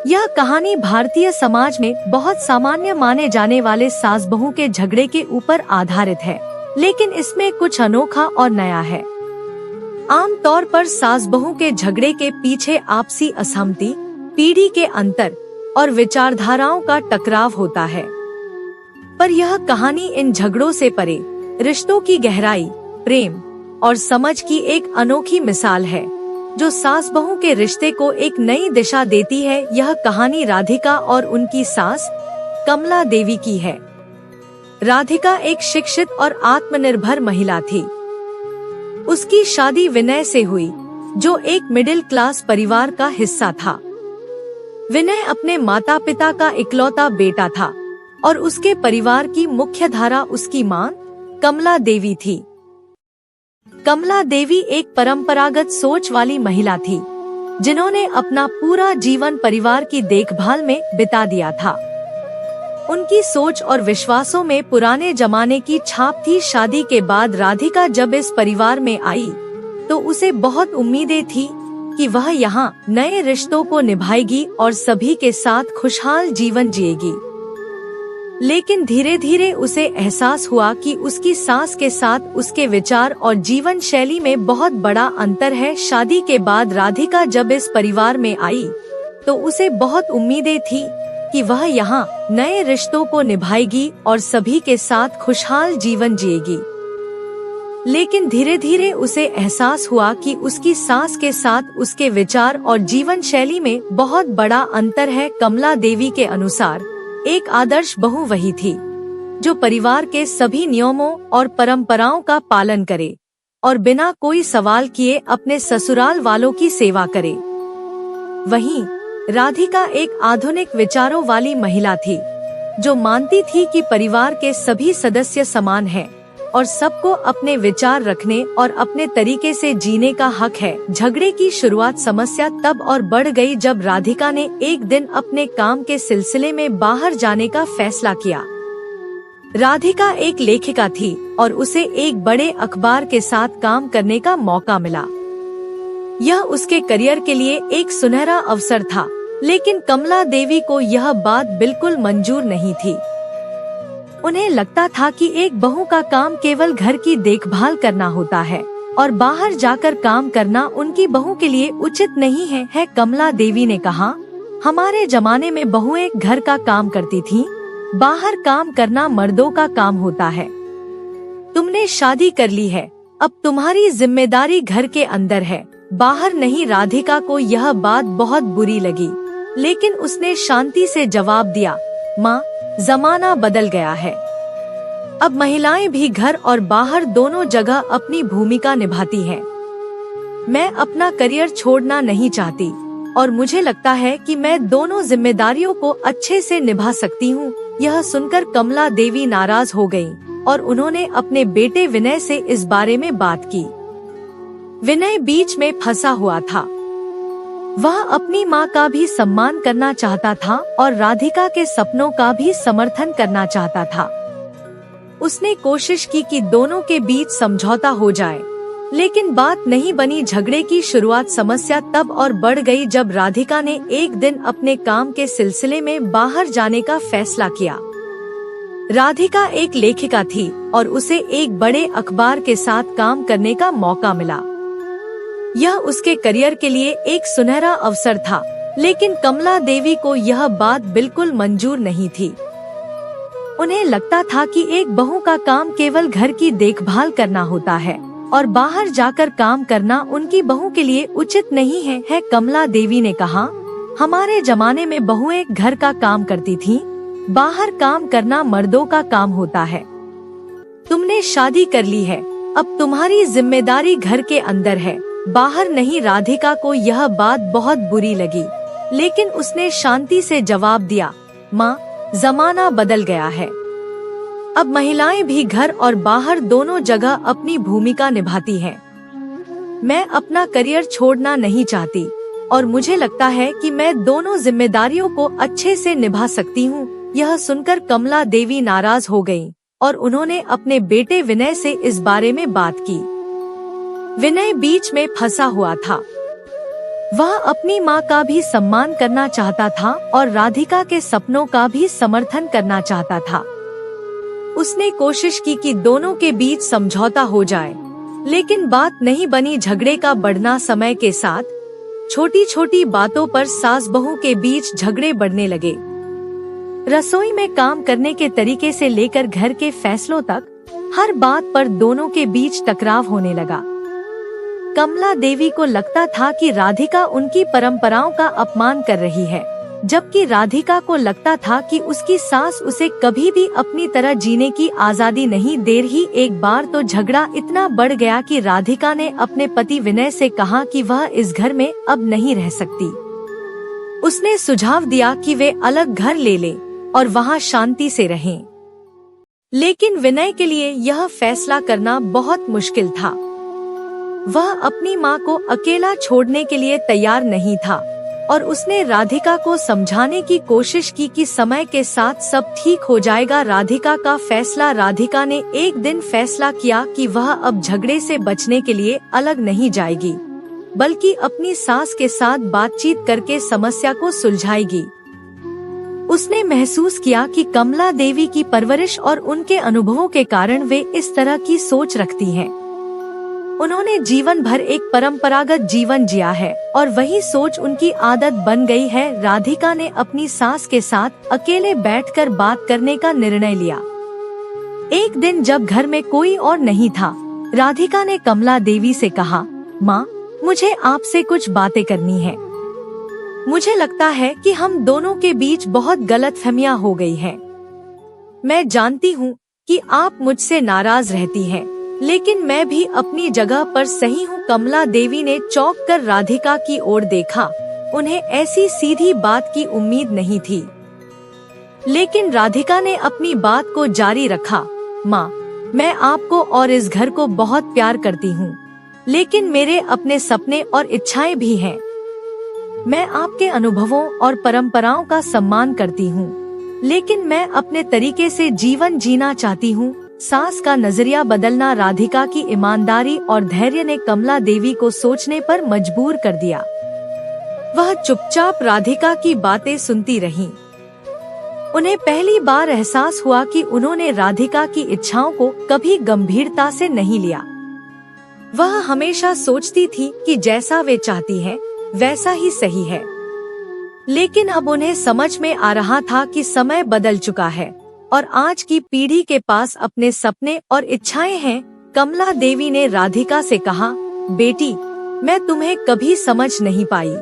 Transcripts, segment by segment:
यह कहानी भारतीय समाज में बहुत सामान्य माने जाने वाले सास बहू के झगड़े के ऊपर आधारित है, लेकिन इसमें कुछ अनोखा और नया है। आम तौर पर सास बहू के झगड़े के पीछे आपसी असहमति, पीढ़ी के अंतर और विचारधाराओं का टकराव होता है। पर यह कहानी इन झगड़ों से परे रिश्तों की गहराई, प्रेम और समझ की एक अनोखी मिसाल है, जो सास बहू के रिश्ते को एक नई दिशा देती है। यह कहानी राधिका और उनकी सास कमला देवी की है। राधिका एक शिक्षित और आत्मनिर्भर महिला थी। उसकी शादी विनय से हुई, जो एक मिडिल क्लास परिवार का हिस्सा था। विनय अपने माता पिता का इकलौता बेटा था और उसके परिवार की मुख्य धारा उसकी मां कमला देवी थी। कमला देवी एक परंपरागत सोच वाली महिला थी, जिन्होंने अपना पूरा जीवन परिवार की देखभाल में बिता दिया था। उनकी सोच और विश्वासों में पुराने जमाने की छाप थी। शादी के बाद राधिका जब इस परिवार में आई, तो उसे बहुत उम्मीदें थी कि वह यहाँ नए रिश्तों को निभाएगी और सभी के साथ खुशहाल जीवन जिएगी। लेकिन धीरे धीरे उसे एहसास हुआ कि उसकी सास के साथ उसके विचार और जीवन शैली में बहुत बड़ा अंतर है। शादी के बाद राधिका जब इस परिवार में आई, तो उसे बहुत उम्मीदें थी कि वह यहाँ नए रिश्तों को निभाएगी और सभी के साथ खुशहाल जीवन जिएगी। लेकिन धीरे धीरे उसे एहसास हुआ कि उसकी सास के साथ उसके विचार और जीवन शैली में बहुत बड़ा अंतर है। कमला देवी के अनुसार एक आदर्श बहू वही थी, जो परिवार के सभी नियमों और परंपराओं का पालन करे और बिना कोई सवाल किए अपने ससुराल वालों की सेवा करे। वहीं राधिका एक आधुनिक विचारों वाली महिला थी, जो मानती थी कि परिवार के सभी सदस्य समान हैं और सबको अपने विचार रखने और अपने तरीके से जीने का हक है। झगड़े की शुरुआत समस्या तब और बढ़ गई जब राधिका ने एक दिन अपने काम के सिलसिले में बाहर जाने का फैसला किया। राधिका एक लेखिका थी और उसे एक बड़े अखबार के साथ काम करने का मौका मिला। यह उसके करियर के लिए एक सुनहरा अवसर था, लेकिन कमला देवी को यह बात बिल्कुल मंजूर नहीं थी। उन्हें लगता था कि एक बहू का काम केवल घर की देखभाल करना होता है और बाहर जाकर काम करना उनकी बहू के लिए उचित नहीं है। कमला देवी ने कहा, हमारे जमाने में बहुएं घर का काम करती थीं, बाहर काम करना मर्दों का काम होता है। तुमने शादी कर ली है, अब तुम्हारी जिम्मेदारी घर के अंदर है, बाहर नहीं। राधिका को यह बात बहुत बुरी लगी, लेकिन उसने शांति से जवाब दिया, माँ, जमाना बदल गया है। अब महिलाएं भी घर और बाहर दोनों जगह अपनी भूमिका निभाती हैं। मैं अपना करियर छोड़ना नहीं चाहती और मुझे लगता है कि मैं दोनों जिम्मेदारियों को अच्छे से निभा सकती हूँ। यह सुनकर कमला देवी नाराज हो गयीं और उन्होंने अपने बेटे विनय से इस बारे में बात की। विनय बीच में फंसा हुआ था। वह अपनी माँ का भी सम्मान करना चाहता था और राधिका के सपनों का भी समर्थन करना चाहता था। उसने कोशिश की कि दोनों के बीच समझौता हो जाए, लेकिन बात नहीं बनी। झगड़े की शुरुआत समस्या तब और बढ़ गई जब राधिका ने एक दिन अपने काम के सिलसिले में बाहर जाने का फैसला किया। राधिका एक लेखिका थी और उसे एक बड़े अखबार के साथ काम करने का मौका मिला। यह उसके करियर के लिए एक सुनहरा अवसर था, लेकिन कमला देवी को यह बात बिल्कुल मंजूर नहीं थी। उन्हें लगता था कि एक बहू का काम केवल घर की देखभाल करना होता है और बाहर जाकर काम करना उनकी बहू के लिए उचित नहीं है। कमला देवी ने कहा, हमारे जमाने में बहुएं घर का काम करती थीं, बाहर काम करना मर्दों का काम होता है। तुमने शादी कर ली है, अब तुम्हारी जिम्मेदारी घर के अंदर है, बाहर नहीं। राधिका को यह बात बहुत बुरी लगी, लेकिन उसने शांति से जवाब दिया, माँ, जमाना बदल गया है। अब महिलाएं भी घर और बाहर दोनों जगह अपनी भूमिका निभाती हैं। मैं अपना करियर छोड़ना नहीं चाहती और मुझे लगता है कि मैं दोनों जिम्मेदारियों को अच्छे से निभा सकती हूँ। यह सुनकर कमला देवी नाराज हो गयीं और उन्होंने अपने बेटे विनय से इस बारे में बात की। विनय बीच में फंसा हुआ था। वह अपनी माँ का भी सम्मान करना चाहता था और राधिका के सपनों का भी समर्थन करना चाहता था। उसने कोशिश की कि दोनों के बीच समझौता हो जाए, लेकिन बात नहीं बनी। झगड़े का बढ़ना समय के साथ छोटी छोटी बातों पर सास बहू के बीच झगड़े बढ़ने लगे। रसोई में काम करने के तरीके से लेकर घर के फैसलों तक हर बात पर दोनों के बीच टकराव होने लगा। कमला देवी को लगता था कि राधिका उनकी परंपराओं का अपमान कर रही है, जबकि राधिका को लगता था कि उसकी सास उसे कभी भी अपनी तरह जीने की आजादी नहीं दे रही। एक बार तो झगड़ा इतना बढ़ गया कि राधिका ने अपने पति विनय से कहा कि वह इस घर में अब नहीं रह सकती। उसने सुझाव दिया कि वे अलग घर ले लें और वहाँ शांति से रहें। लेकिन विनय के लिए यह फैसला करना बहुत मुश्किल था। वह अपनी माँ को अकेला छोड़ने के लिए तैयार नहीं था और उसने राधिका को समझाने की कोशिश की कि समय के साथ सब ठीक हो जाएगा। राधिका का फैसला। राधिका ने एक दिन फैसला किया कि वह अब झगड़े से बचने के लिए अलग नहीं जाएगी, बल्कि अपनी सास के साथ बातचीत करके समस्या को सुलझाएगी। उसने महसूस किया कि कमला देवी की परवरिश और उनके अनुभवों के कारण वे इस तरह की सोच रखती हैं। उन्होंने जीवन भर एक परंपरागत जीवन जिया है और वही सोच उनकी आदत बन गई है। राधिका ने अपनी सास के साथ अकेले बैठकर बात करने का निर्णय लिया। एक दिन जब घर में कोई और नहीं था, राधिका ने कमला देवी से कहा, माँ, मुझे आपसे कुछ बातें करनी है। मुझे लगता है कि हम दोनों के बीच बहुत गलतफहमियां हो गई हैं। मैं जानती हूँ कि आप मुझसे नाराज रहती हैं, लेकिन मैं भी अपनी जगह पर सही हूँ। कमला देवी ने चौंक कर राधिका की ओर देखा। उन्हें ऐसी सीधी बात की उम्मीद नहीं थी, लेकिन राधिका ने अपनी बात को जारी रखा। माँ, मैं आपको और इस घर को बहुत प्यार करती हूँ, लेकिन मेरे अपने सपने और इच्छाएं भी हैं। मैं आपके अनुभवों और परंपराओं का सम्मान करती हूँ, लेकिन मैं अपने तरीके से जीवन जीना चाहती हूँ। सास का नजरिया बदलना। राधिका की ईमानदारी और धैर्य ने कमला देवी को सोचने पर मजबूर कर दिया। वह चुपचाप राधिका की बातें सुनती रहीं। उन्हें पहली बार एहसास हुआ कि उन्होंने राधिका की इच्छाओं को कभी गंभीरता से नहीं लिया। वह हमेशा सोचती थी कि जैसा वे चाहती हैं, वैसा ही सही है। लेकिन अब उन्हें समझ में आ रहा था कि समय बदल चुका है और आज की पीढ़ी के पास अपने सपने और इच्छाएं हैं। कमला देवी ने राधिका से कहा, बेटी, मैं तुम्हें कभी समझ नहीं पाई।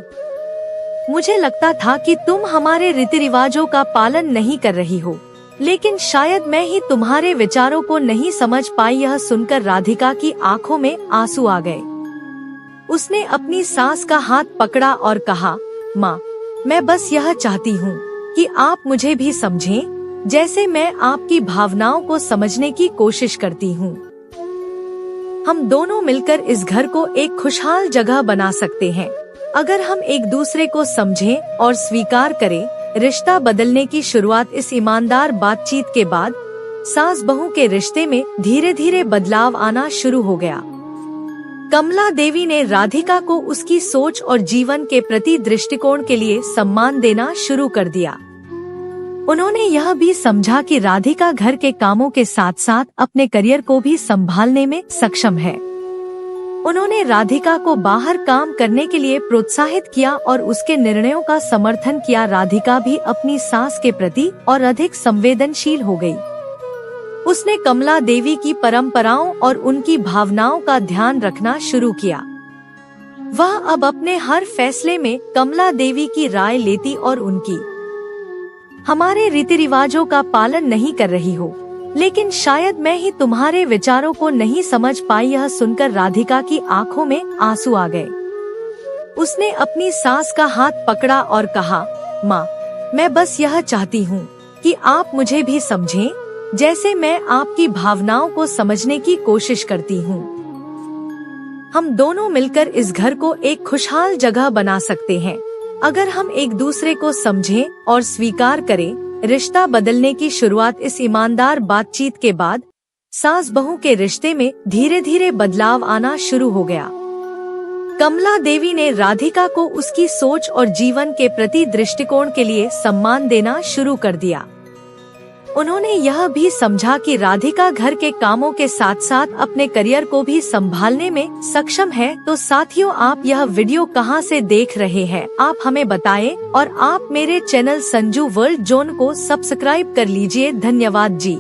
मुझे लगता था कि तुम हमारे रीति रिवाजों का पालन नहीं कर रही हो, लेकिन शायद मैं ही तुम्हारे विचारों को नहीं समझ पाई। यह सुनकर राधिका की आंखों में आंसू आ गए। उसने अपनी सास का हाथ पकड़ा और कहा, माँ, मैं बस यह चाहती हूँ कि आप मुझे भी समझें, जैसे मैं आपकी भावनाओं को समझने की कोशिश करती हूँ। हम दोनों मिलकर इस घर को एक खुशहाल जगह बना सकते हैं, अगर हम एक दूसरे को समझें और स्वीकार करें। रिश्ता बदलने की शुरुआत। इस ईमानदार बातचीत के बाद सास बहू के रिश्ते में धीरे धीरे बदलाव आना शुरू हो गया। कमला देवी ने राधिका को उसकी सोच और जीवन के प्रति दृष्टिकोण के लिए सम्मान देना शुरू कर दिया। उन्होंने यह भी समझा कि राधिका घर के कामों के साथ साथ अपने करियर को भी संभालने में सक्षम है। उन्होंने राधिका को बाहर काम करने के लिए प्रोत्साहित किया और उसके निर्णयों का समर्थन किया। राधिका भी अपनी सास के प्रति और अधिक संवेदनशील हो गई। उसने कमला देवी की परंपराओं और उनकी भावनाओं का ध्यान रखना शुरू किया। वह अब अपने हर फैसले में कमला देवी की राय लेती और उनकी, हमारे रीति रिवाजों का पालन नहीं कर रही हो, लेकिन शायद मैं ही तुम्हारे विचारों को नहीं समझ पाई। यह सुनकर राधिका की आंखों में आंसू आ गए। उसने अपनी सास का हाथ पकड़ा और कहा, माँ, मैं बस यह चाहती हूँ कि आप मुझे भी समझें, जैसे मैं आपकी भावनाओं को समझने की कोशिश करती हूँ। हम दोनों मिलकर इस घर को एक खुशहाल जगह बना सकते हैं, अगर हम एक दूसरे को समझें और स्वीकार करें। रिश्ता बदलने की शुरुआत। इस ईमानदार बातचीत के बाद सास बहू के रिश्ते में धीरे धीरे बदलाव आना शुरू हो गया। कमला देवी ने राधिका को उसकी सोच और जीवन के प्रति दृष्टिकोण के लिए सम्मान देना शुरू कर दिया। उन्होंने यह भी समझा कि राधिका घर के कामों के साथ साथ अपने करियर को भी संभालने में सक्षम है। तो साथियों, आप यह वीडियो कहां से देख रहे हैं, आप हमें बताएं और आप मेरे चैनल संजू वर्ल्ड जोन को सब्सक्राइब कर लीजिए। धन्यवाद जी।